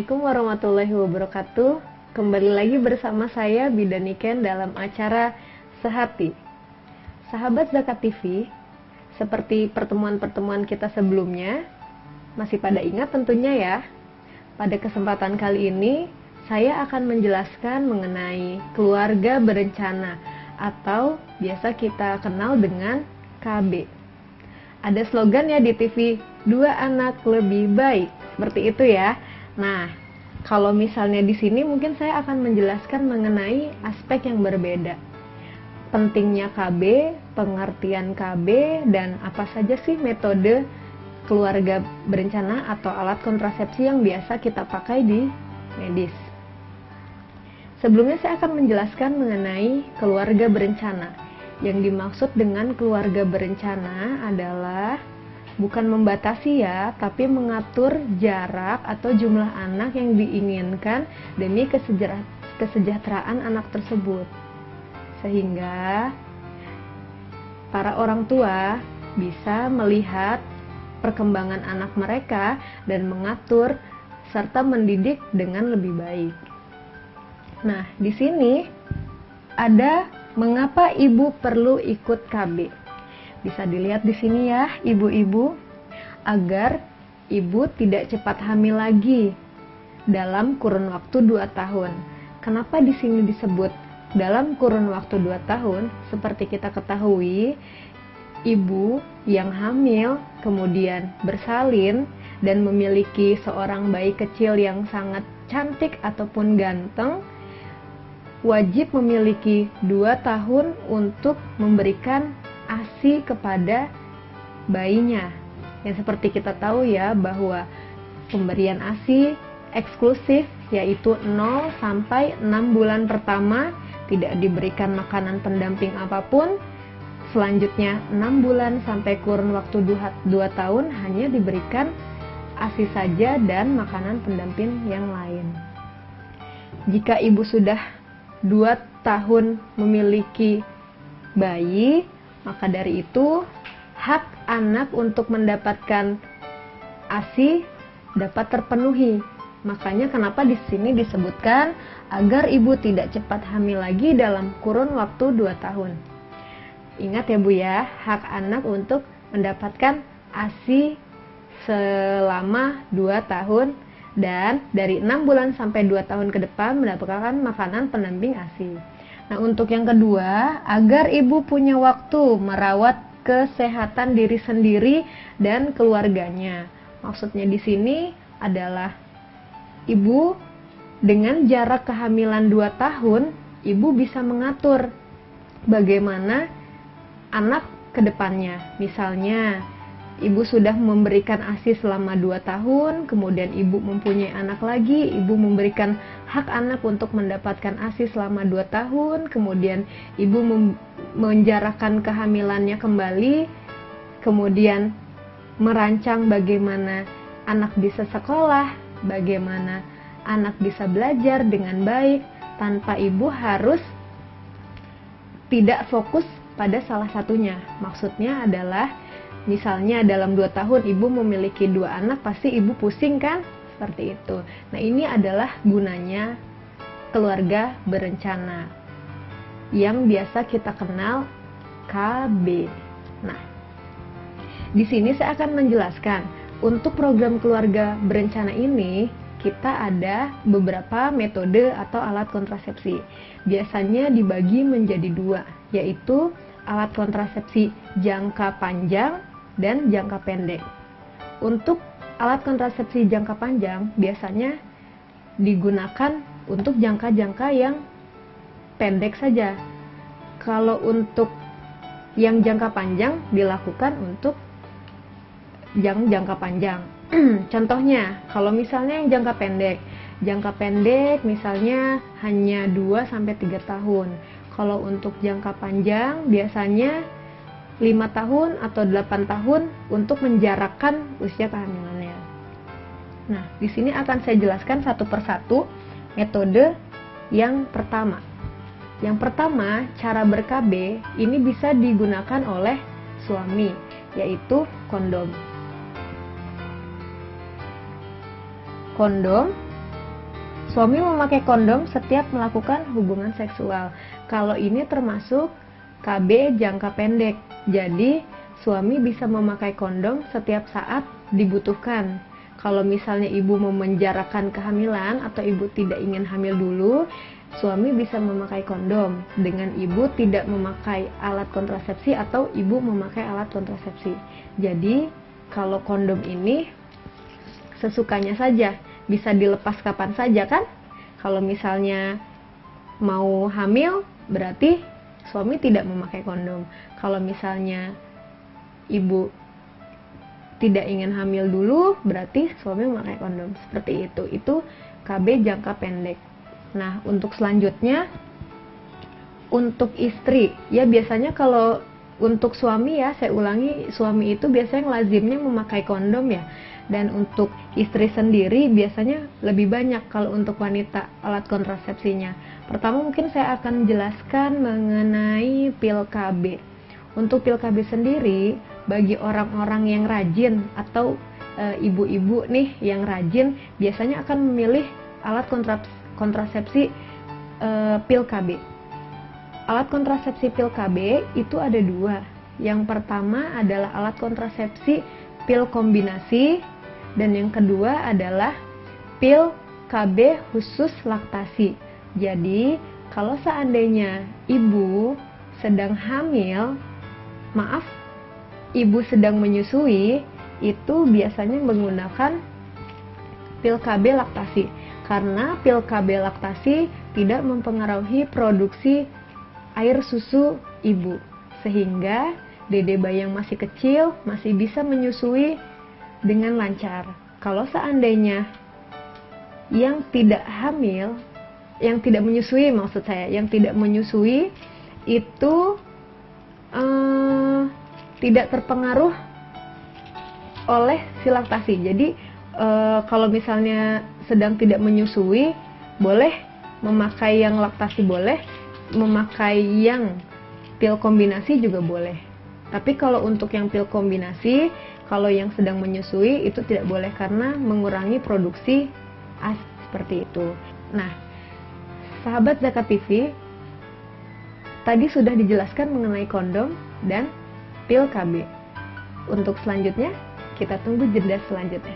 Assalamualaikum warahmatullahi wabarakatuh. Kembali lagi bersama saya Bidan Niken dalam acara Sehati. Sahabat Zakat TV, seperti pertemuan-pertemuan kita sebelumnya, masih pada ingat tentunya ya. Pada kesempatan kali ini, saya akan menjelaskan mengenai keluarga berencana atau biasa kita kenal dengan KB. Ada slogan ya di TV, 2 anak lebih baik, seperti itu ya. Nah, kalau misalnya di sini mungkin saya akan menjelaskan mengenai aspek yang berbeda. Pentingnya KB, pengertian KB, dan apa saja sih metode keluarga berencana atau alat kontrasepsi yang biasa kita pakai di medis. Sebelumnya saya akan menjelaskan mengenai keluarga berencana. Yang dimaksud dengan keluarga berencana adalah bukan membatasi ya, tapi mengatur jarak atau jumlah anak yang diinginkan demi kesejahteraan anak tersebut. Sehingga para orang tua bisa melihat perkembangan anak mereka dan mengatur serta mendidik dengan lebih baik. Nah, di sini ada mengapa ibu perlu ikut KB. Bisa dilihat di sini ya, ibu-ibu, agar ibu tidak cepat hamil lagi dalam kurun waktu 2 tahun. Kenapa di sini disebut dalam kurun waktu 2 tahun? Seperti kita ketahui, ibu yang hamil kemudian bersalin dan memiliki seorang bayi kecil yang sangat cantik ataupun ganteng, wajib memiliki 2 tahun untuk memberikan ASI kepada bayinya. Yang seperti kita tahu ya, bahwa pemberian ASI eksklusif yaitu 0 sampai 6 bulan pertama tidak diberikan makanan pendamping apapun. Selanjutnya 6 bulan sampai kurun waktu 2 tahun hanya diberikan ASI saja dan makanan pendamping yang lain. Jika ibu sudah 2 tahun memiliki bayi, maka dari itu hak anak untuk mendapatkan ASI dapat terpenuhi. Makanya kenapa di sini disebutkan agar ibu tidak cepat hamil lagi dalam kurun waktu 2 tahun. Ingat ya Bu ya, hak anak untuk mendapatkan ASI selama 2 tahun dan dari 6 bulan sampai 2 tahun ke depan mendapatkan makanan pendamping ASI. Nah, untuk yang kedua, agar ibu punya waktu merawat kesehatan diri sendiri dan keluarganya. Maksudnya di sini adalah ibu dengan jarak kehamilan 2 tahun, ibu bisa mengatur bagaimana anak ke depannya. Misalnya, ibu sudah memberikan ASI selama 2 tahun, kemudian ibu mempunyai anak lagi, ibu memberikan hak anak untuk mendapatkan ASI selama 2 tahun, kemudian ibu menjarakkan kehamilannya kembali, kemudian merancang bagaimana anak bisa sekolah, bagaimana anak bisa belajar dengan baik, tanpa ibu harus tidak fokus pada salah satunya. Maksudnya adalah misalnya dalam 2 tahun ibu memiliki 2 anak, pasti ibu pusing kan? Seperti itu. Nah, ini adalah gunanya keluarga berencana yang biasa kita kenal KB. Nah, di sini saya akan menjelaskan untuk program keluarga berencana ini kita ada beberapa metode atau alat kontrasepsi. Biasanya dibagi menjadi 2, yaitu alat kontrasepsi jangka panjang dan jangka pendek. Untuk alat kontrasepsi jangka panjang biasanya digunakan untuk jangka-jangka yang pendek saja. Kalau untuk yang jangka panjang dilakukan untuk yang jangka panjang. Contohnya, kalau misalnya yang jangka pendek misalnya hanya 2-3 tahun. Kalau untuk jangka panjang biasanya 5 tahun atau 8 tahun untuk menjarakkan usia kehamilannya. Nah, di sini akan saya jelaskan satu persatu metode yang pertama. Yang pertama, cara ber-KB ini bisa digunakan oleh suami, yaitu kondom. Kondom suami memakai kondom setiap melakukan hubungan seksual. Kalau ini termasuk KB jangka pendek. Jadi, suami bisa memakai kondom setiap saat dibutuhkan. Kalau misalnya ibu memenjarakan kehamilan atau ibu tidak ingin hamil dulu, suami bisa memakai kondom dengan ibu tidak memakai alat kontrasepsi atau ibu memakai alat kontrasepsi. Jadi, kalau kondom ini sesukanya saja, bisa dilepas kapan saja kan? Kalau misalnya mau hamil, berarti suami tidak memakai kondom. Kalau misalnya ibu tidak ingin hamil dulu, berarti suami memakai kondom. Seperti itu. Itu KB jangka pendek. Nah, untuk selanjutnya, untuk istri, ya biasanya kalau untuk suami ya, saya ulangi, suami itu biasanya lazimnya memakai kondom ya. Dan untuk istri sendiri biasanya lebih banyak kalau untuk wanita alat kontrasepsinya. Pertama mungkin saya akan jelaskan mengenai pil KB. Untuk pil KB sendiri, bagi orang-orang yang rajin atau ibu-ibu nih yang rajin, biasanya akan memilih alat kontrasepsi pil KB. Alat kontrasepsi pil KB itu ada dua. Yang pertama adalah alat kontrasepsi pil kombinasi, dan yang kedua adalah pil KB khusus laktasi. Jadi, kalau seandainya ibu sedang hamil, ibu sedang menyusui, itu biasanya menggunakan pil KB laktasi. Karena pil KB laktasi tidak mempengaruhi produksi air susu ibu, sehingga dede bayi yang masih kecil masih bisa menyusui dengan lancar. Kalau seandainya yang tidak hamil, yang tidak menyusui maksud saya, yang tidak menyusui itu tidak terpengaruh oleh si laktasi. Jadi kalau misalnya sedang tidak menyusui, boleh memakai yang laktasi, boleh memakai yang pil kombinasi juga boleh. Tapi kalau untuk yang pil kombinasi, kalau yang sedang menyusui itu tidak boleh karena mengurangi produksi AS seperti itu. Nah, sahabat Zakat TV, tadi sudah dijelaskan mengenai kondom dan pil KB. Untuk selanjutnya, kita tunggu jeda selanjutnya.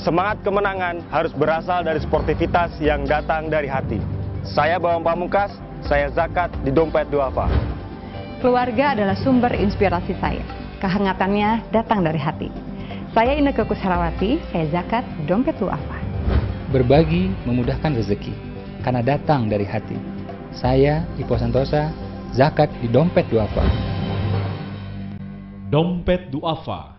Semangat kemenangan harus berasal dari sportivitas yang datang dari hati. Saya Bambang Pamungkas, saya Zakat di Dompet Duafa. Keluarga adalah sumber inspirasi saya. Kehangatannya datang dari hati. Saya Inneke Kusharawati, saya Zakat di Dompet Duafa. Berbagi memudahkan rezeki, karena datang dari hati. Saya Ipo Santosa, Zakat di Dompet Duafa. Dompet Duafa.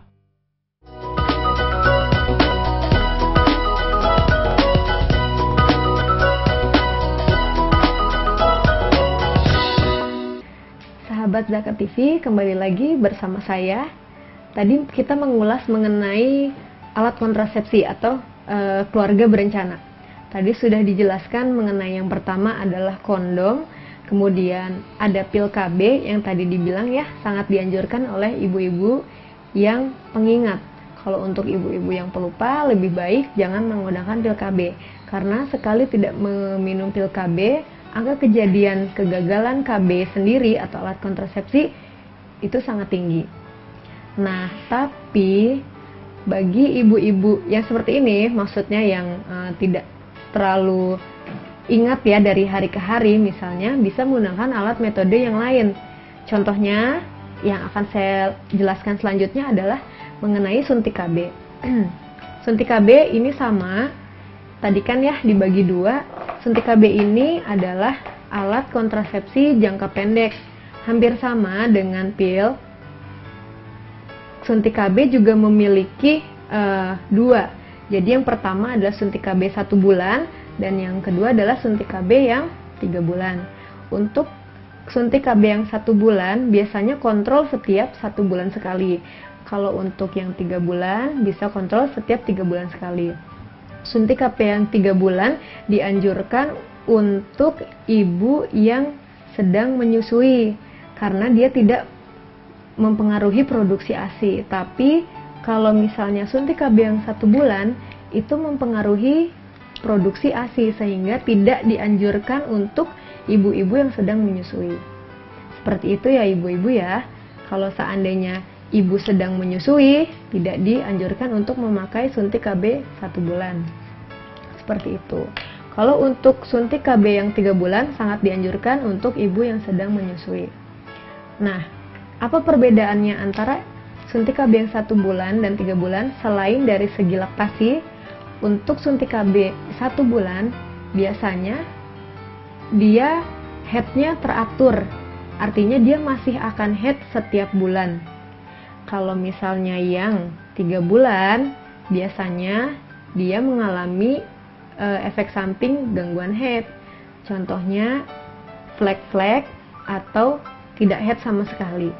Sahabat Zakat TV, kembali lagi bersama saya. Tadi kita mengulas mengenai alat kontrasepsi atau keluarga berencana. Tadi sudah dijelaskan mengenai yang pertama adalah kondom, kemudian ada pil KB yang tadi dibilang ya sangat dianjurkan oleh ibu-ibu yang pengingat. Kalau untuk ibu-ibu yang pelupa, lebih baik jangan menggunakan pil KB, karena sekali tidak meminum pil KB, angka kejadian kegagalan KB sendiri atau alat kontrasepsi itu sangat tinggi. Nah, tapi bagi ibu-ibu yang seperti ini, maksudnya yang tidak terlalu ingat ya dari hari ke hari, misalnya bisa menggunakan alat metode yang lain. Contohnya yang akan saya jelaskan selanjutnya adalah mengenai suntik KB. Suntik KB ini sama, tadi kan ya dibagi dua. Suntik KB ini adalah alat kontrasepsi jangka pendek, hampir sama dengan pil. Suntik KB juga memiliki dua. Jadi yang pertama adalah suntik KB 1 bulan, dan yang kedua adalah suntik KB yang 3 bulan. Untuk suntik KB yang 1 bulan biasanya kontrol setiap 1 bulan sekali. Kalau untuk yang 3 bulan bisa kontrol setiap 3 bulan sekali. Suntik KB yang 3 bulan dianjurkan untuk ibu yang sedang menyusui karena dia tidak mempengaruhi produksi ASI. Tapi kalau misalnya suntik KB yang 1 bulan itu mempengaruhi produksi ASI sehingga tidak dianjurkan untuk ibu-ibu yang sedang menyusui. Seperti itu ya ibu-ibu ya. Kalau seandainya ibu sedang menyusui, tidak dianjurkan untuk memakai suntik KB 1 bulan. Seperti itu. Kalau untuk suntik KB yang 3 bulan sangat dianjurkan untuk ibu yang sedang menyusui. Nah, apa perbedaannya antara suntik KB yang 1 bulan dan 3 bulan selain dari segi laktasi? Untuk suntik KB 1 bulan biasanya dia headnya teratur, artinya dia masih akan head setiap bulan. Kalau misalnya yang 3 bulan biasanya dia mengalami efek samping gangguan head, contohnya flek-flek atau tidak head sama sekali.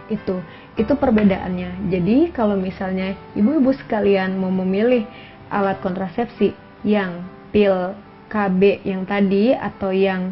Itu perbedaannya. Jadi kalau misalnya ibu-ibu sekalian mau memilih alat kontrasepsi yang pil KB yang tadi atau yang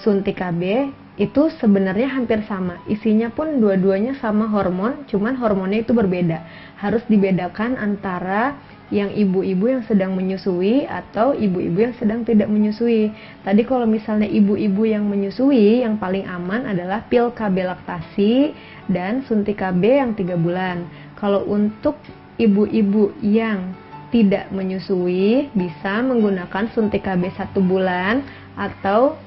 suntik KB, itu sebenarnya hampir sama. Isinya pun dua-duanya sama hormon, cuman hormonnya itu berbeda. Harus dibedakan antara yang ibu-ibu yang sedang menyusui atau ibu-ibu yang sedang tidak menyusui. Tadi kalau misalnya ibu-ibu yang menyusui, yang paling aman adalah pil KB laktasi dan suntik KB yang 3 bulan. Kalau untuk ibu-ibu yang tidak menyusui, bisa menggunakan suntik KB 1 bulan atau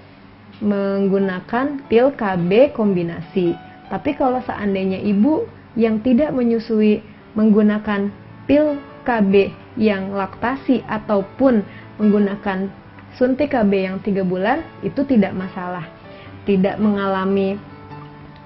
menggunakan pil KB kombinasi. Tapi kalau seandainya ibu yang tidak menyusui menggunakan pil KB yang laktasi ataupun menggunakan suntik KB yang 3 bulan, itu tidak masalah, tidak mengalami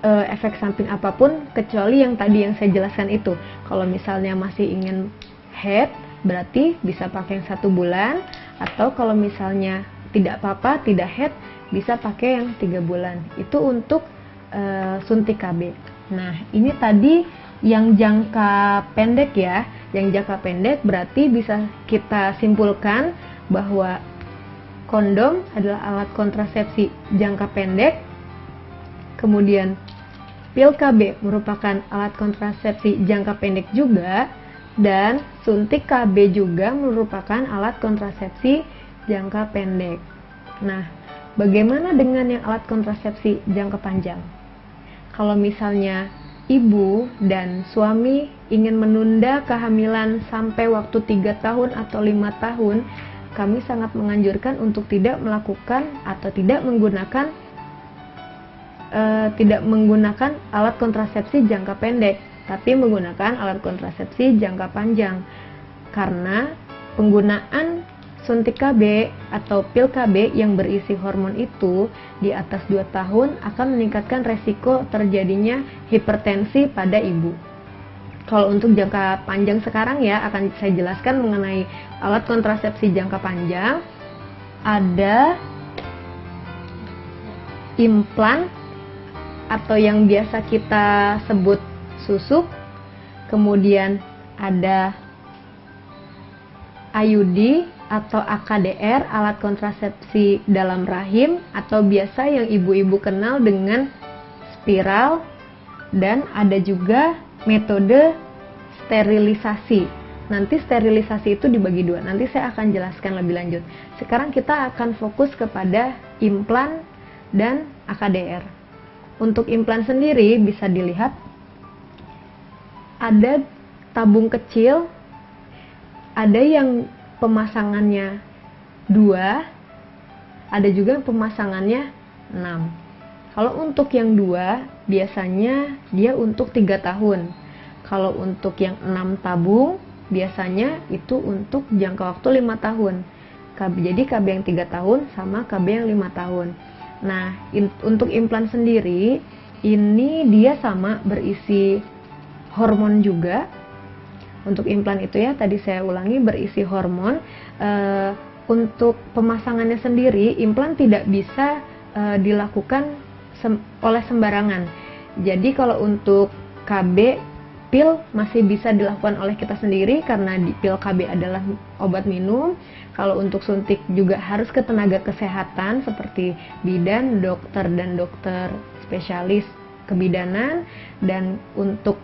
efek samping apapun kecuali yang tadi yang saya jelaskan itu. Kalau misalnya masih ingin head, berarti bisa pakai yang 1 bulan, atau kalau misalnya tidak apa-apa, tidak head, bisa pakai yang 3 bulan. Itu untuk suntik KB. Nah, ini tadi yang jangka pendek ya. Yang jangka pendek berarti bisa kita simpulkan bahwa kondom adalah alat kontrasepsi jangka pendek. Kemudian pil KB merupakan alat kontrasepsi jangka pendek juga, dan suntik KB juga merupakan alat kontrasepsi jangka pendek. Nah, bagaimana dengan yang alat kontrasepsi jangka panjang? Kalau misalnya ibu dan suami ingin menunda kehamilan sampai waktu 3 tahun atau 5 tahun, kami sangat menganjurkan untuk tidak melakukan atau tidak menggunakan alat kontrasepsi jangka pendek, tapi menggunakan alat kontrasepsi jangka panjang. Karena penggunaan suntik KB atau pil KB yang berisi hormon itu di atas 2 tahun akan meningkatkan resiko terjadinya hipertensi pada ibu. Kalau untuk jangka panjang sekarang ya, akan saya jelaskan mengenai alat kontrasepsi jangka panjang. Ada implan atau yang biasa kita sebut susuk, kemudian ada IUD atau AKDR, alat kontrasepsi dalam rahim, atau biasa yang ibu-ibu kenal dengan spiral, dan ada juga metode sterilisasi. Nanti sterilisasi itu dibagi 2, nanti saya akan jelaskan lebih lanjut. Sekarang kita akan fokus kepada implan dan AKDR. Untuk implan sendiri bisa dilihat ada tabung kecil, ada yang pemasangannya 2, ada juga pemasangannya 6. Kalau untuk yang 2 biasanya dia untuk 3 tahun. Kalau untuk yang 6 tabung biasanya itu untuk jangka waktu 5 tahun. Jadi KB yang 3 tahun sama KB yang 5 tahun. Nah, untuk implan sendiri ini dia sama berisi hormon juga. Untuk implan itu ya, tadi saya ulangi, berisi hormon. Untuk pemasangannya sendiri, implan tidak bisa dilakukan oleh sembarangan. Jadi kalau untuk KB pil masih bisa dilakukan oleh kita sendiri karena di pil KB adalah obat minum. Kalau untuk suntik juga harus ke tenaga kesehatan seperti bidan, dokter, dan dokter spesialis kebidanan. Dan untuk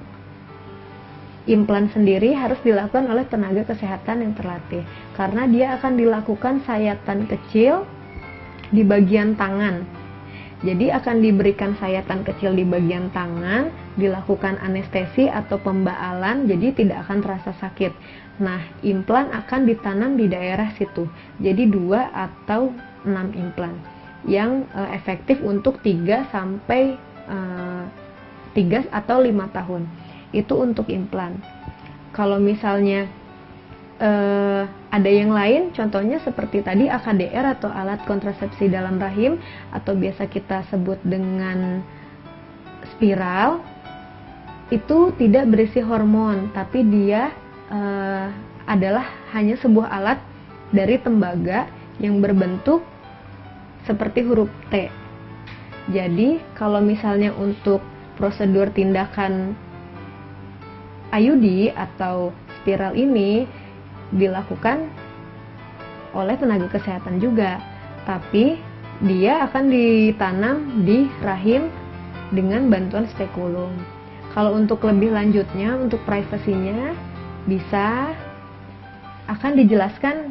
implan sendiri harus dilakukan oleh tenaga kesehatan yang terlatih karena dia akan dilakukan sayatan kecil di bagian tangan. Jadi akan diberikan sayatan kecil di bagian tangan, dilakukan anestesi atau pembaalan, jadi tidak akan terasa sakit. Nah, implan akan ditanam di daerah situ. Jadi 2 atau 6 implan yang efektif untuk 3 atau 5 tahun. Itu untuk implan. Kalau misalnya ada yang lain, contohnya seperti tadi AKDR atau alat kontrasepsi dalam rahim atau biasa kita sebut dengan spiral, itu tidak berisi hormon, tapi dia adalah hanya sebuah alat dari tembaga yang berbentuk seperti huruf T. Jadi kalau misalnya untuk prosedur tindakan IUD atau spiral ini dilakukan oleh tenaga kesehatan juga, tapi dia akan ditanam di rahim dengan bantuan spekulum. Kalau untuk lebih lanjutnya, untuk privasinya bisa akan dijelaskan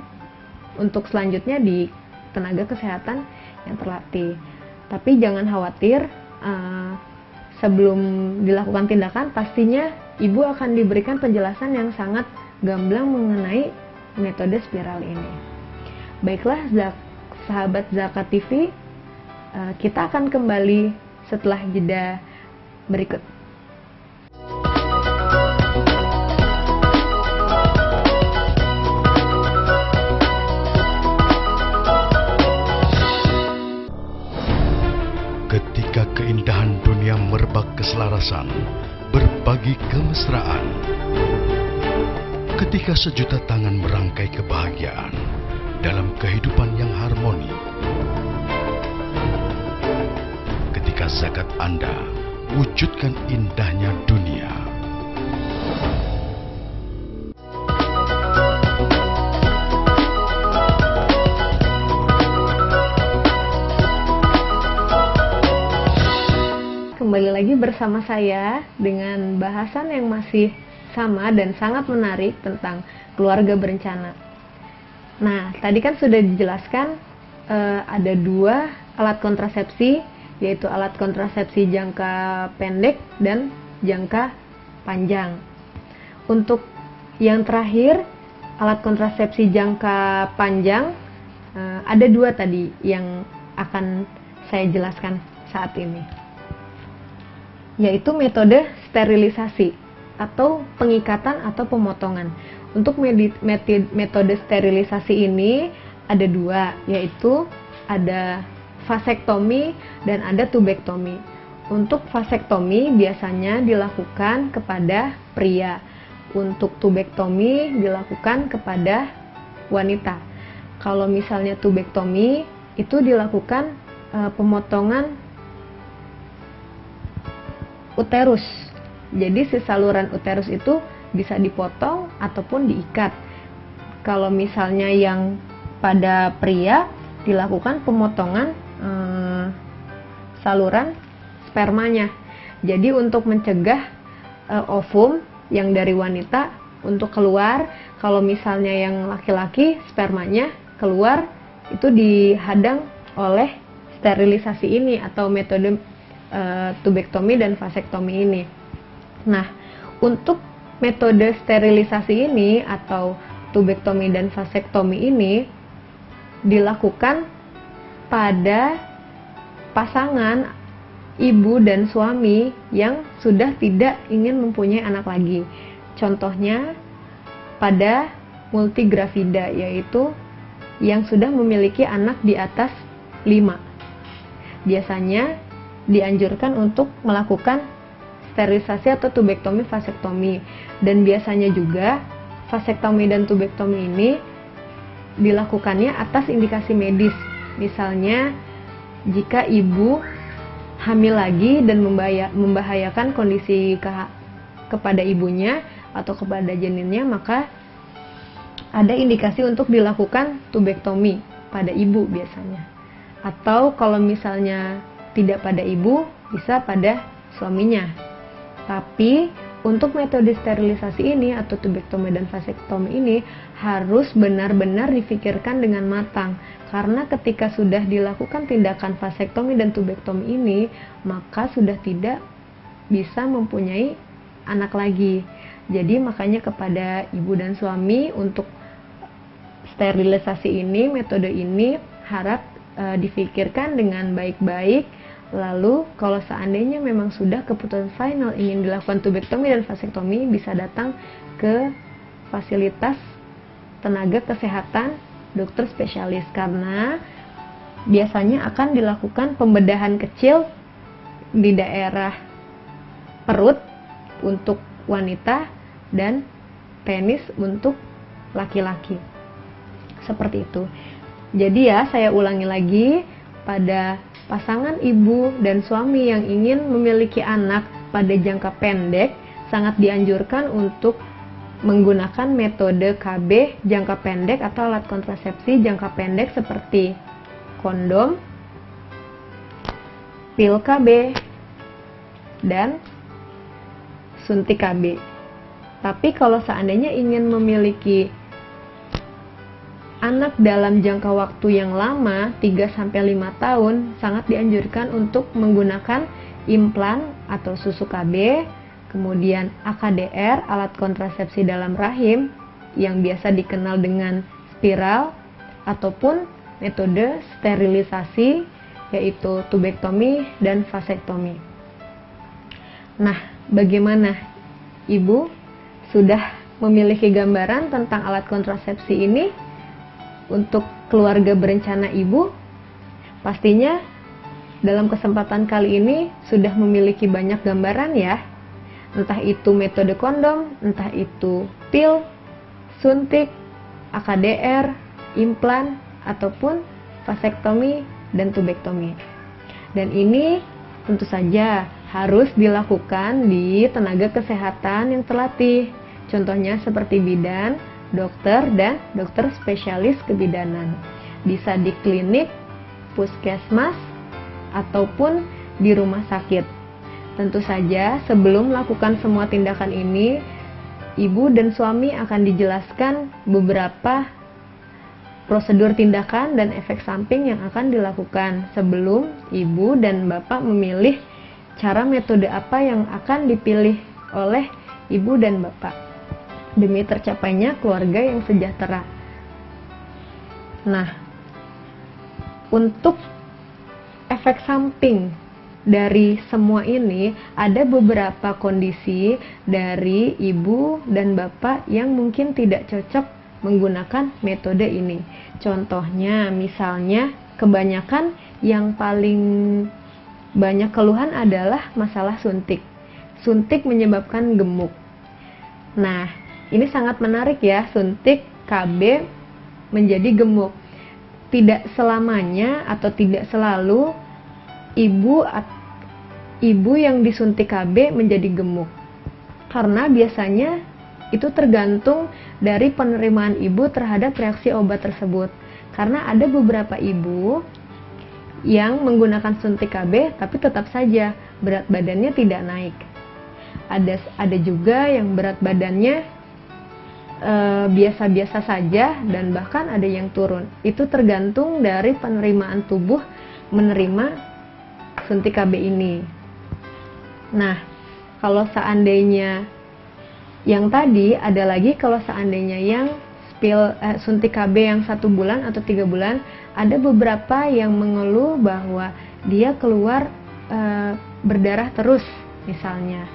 untuk selanjutnya di tenaga kesehatan yang terlatih. Tapi jangan khawatir, sebelum dilakukan tindakan pastinya ibu akan diberikan penjelasan yang sangat gamblang mengenai metode spiral ini. Baiklah sahabat Zakat TV, kita akan kembali setelah jeda berikut. Ketika keindahan dunia merebak keselarasan, berbagi kemesraan. Ketika sejuta tangan merangkai kebahagiaan dalam kehidupan yang harmoni. Ketika zakat Anda wujudkan indahnya dunia. Kembali lagi bersama saya dengan bahasan yang masih sama dan sangat menarik tentang keluarga berencana. Nah, tadi kan sudah dijelaskan ada 2 alat kontrasepsi, yaitu alat kontrasepsi jangka pendek dan jangka panjang. Untuk yang terakhir, alat kontrasepsi jangka panjang, ada 2 tadi yang akan saya jelaskan saat ini, yaitu metode sterilisasi atau pengikatan atau pemotongan. Untuk metode sterilisasi ini ada 2, yaitu ada vasektomi dan ada tubektomi. Untuk vasektomi biasanya dilakukan kepada pria. Untuk tubektomi dilakukan kepada wanita. Kalau misalnya tubektomi itu dilakukan pemotongan uterus. Jadi si saluran uterus itu bisa dipotong ataupun diikat. Kalau misalnya yang pada pria dilakukan pemotongan saluran spermanya. Jadi untuk mencegah ovum yang dari wanita untuk keluar, kalau misalnya yang laki-laki spermanya keluar, itu dihadang oleh sterilisasi ini atau metode tubektomi dan vasektomi ini. Nah, untuk metode sterilisasi ini atau tubektomi dan vasektomi ini dilakukan pada pasangan ibu dan suami yang sudah tidak ingin mempunyai anak lagi. Contohnya pada multigravida, yaitu yang sudah memiliki anak di atas 5. Biasanya dianjurkan untuk melakukan sterilisasi atau tubektomi vasektomi, dan biasanya juga vasektomi dan tubektomi ini dilakukannya atas indikasi medis. Misalnya jika ibu hamil lagi dan membahayakan kondisi kepada ibunya atau kepada janinnya, maka ada indikasi untuk dilakukan tubektomi pada ibu biasanya. Atau kalau misalnya tidak pada ibu, bisa pada suaminya. Tapi untuk metode sterilisasi ini atau tubektomi dan vasektomi ini harus benar-benar difikirkan dengan matang. Karena ketika sudah dilakukan tindakan vasektomi dan tubektomi ini, maka sudah tidak bisa mempunyai anak lagi. Jadi makanya kepada ibu dan suami untuk sterilisasi ini, metode ini harap difikirkan dengan baik-baik. Lalu kalau seandainya memang sudah keputusan final ingin dilakukan tubektomi dan vasektomi, bisa datang ke fasilitas tenaga kesehatan dokter spesialis, karena biasanya akan dilakukan pembedahan kecil di daerah perut untuk wanita dan penis untuk laki-laki. Seperti itu. Jadi ya, saya ulangi lagi, pada pasangan ibu dan suami yang ingin memiliki anak pada jangka pendek, sangat dianjurkan untuk menggunakan metode KB jangka pendek atau alat kontrasepsi jangka pendek seperti kondom, pil KB, dan suntik KB. Tapi kalau seandainya ingin memiliki anak dalam jangka waktu yang lama, 3-5 tahun, sangat dianjurkan untuk menggunakan implan atau susu KB, kemudian AKDR, alat kontrasepsi dalam rahim, yang biasa dikenal dengan spiral, ataupun metode sterilisasi, yaitu tubektomi dan vasektomi. Nah, bagaimana ibu sudah memiliki gambaran tentang alat kontrasepsi ini? Untuk keluarga berencana ibu, pastinya dalam kesempatan kali ini sudah memiliki banyak gambaran ya. Entah itu metode kondom, entah itu pil, suntik, AKDR, implan, ataupun vasektomi dan tubektomi. Dan ini tentu saja harus dilakukan di tenaga kesehatan yang terlatih. Contohnya seperti bidan, dokter, dan dokter spesialis kebidanan. Bisa di klinik, puskesmas, ataupun di rumah sakit. Tentu saja sebelum melakukan semua tindakan ini, ibu dan suami akan dijelaskan beberapa prosedur tindakan dan efek samping yang akan dilakukan sebelum ibu dan bapak memilih cara metode apa yang akan dipilih oleh ibu dan bapak demi tercapainya keluarga yang sejahtera. Nah, untuk efek samping dari semua ini, ada beberapa kondisi dari ibu dan bapak yang mungkin tidak cocok menggunakan metode ini. Contohnya, misalnya kebanyakan yang paling banyak keluhan adalah masalah suntik. Suntik menyebabkan gemuk. Nah, ini sangat menarik ya, suntik KB menjadi gemuk. Tidak selamanya atau tidak selalu ibu yang disuntik KB menjadi gemuk. Karena biasanya itu tergantung dari penerimaan ibu terhadap reaksi obat tersebut. Karena ada beberapa ibu yang menggunakan suntik KB tapi tetap saja berat badannya tidak naik. Ada juga yang berat badannya biasa-biasa saja dan bahkan ada yang turun. Itu tergantung dari penerimaan tubuh menerima suntik KB ini. Nah, kalau seandainya yang tadi, ada lagi kalau seandainya yang suntik KB yang 1 bulan atau 3 bulan, ada beberapa yang mengeluh bahwa dia keluar berdarah terus misalnya,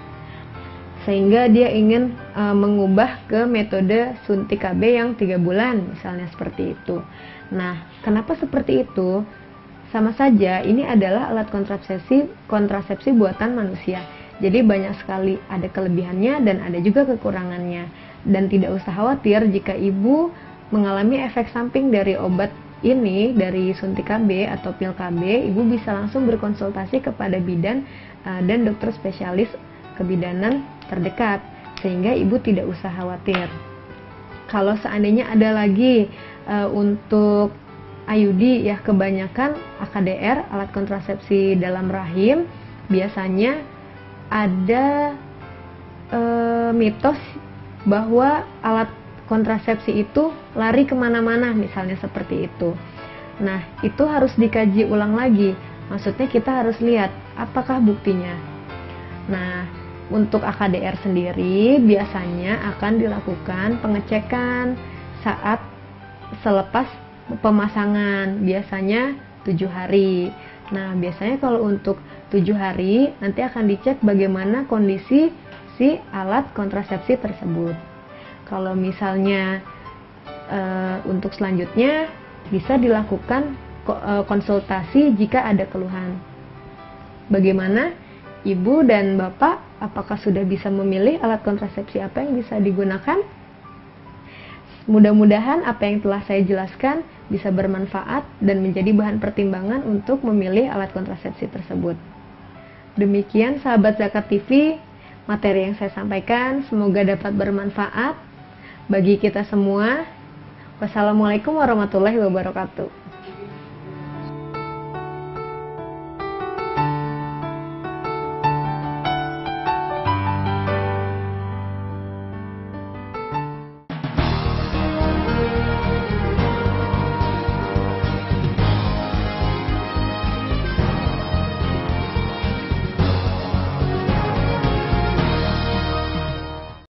sehingga dia ingin mengubah ke metode suntik KB yang 3 bulan misalnya, seperti itu. Nah, kenapa seperti itu? Sama saja, ini adalah alat kontrasepsi buatan manusia. Jadi banyak sekali ada kelebihannya dan ada juga kekurangannya. Dan tidak usah khawatir jika ibu mengalami efek samping dari obat ini, dari suntik KB atau pil KB, ibu bisa langsung berkonsultasi kepada bidan dan dokter spesialis kebidanan terdekat, sehingga ibu tidak usah khawatir. Kalau seandainya ada lagi untuk IUD ya, kebanyakan AKDR, alat kontrasepsi dalam rahim, biasanya ada mitos bahwa alat kontrasepsi itu lari kemana-mana, misalnya seperti itu. Nah, itu harus dikaji ulang lagi. Maksudnya kita harus lihat apakah buktinya. Nah, untuk AKDR sendiri biasanya akan dilakukan pengecekan saat selepas pemasangan, biasanya 7 hari. Nah, biasanya kalau untuk 7 hari nanti akan dicek bagaimana kondisi si alat kontrasepsi tersebut. Kalau misalnya untuk selanjutnya bisa dilakukan konsultasi jika ada keluhan. Bagaimana ibu dan bapak, apakah sudah bisa memilih alat kontrasepsi apa yang bisa digunakan? Mudah-mudahan apa yang telah saya jelaskan bisa bermanfaat dan menjadi bahan pertimbangan untuk memilih alat kontrasepsi tersebut. Demikian sahabat Zakat TV, materi yang saya sampaikan semoga dapat bermanfaat bagi kita semua. Wassalamualaikum warahmatullahi wabarakatuh.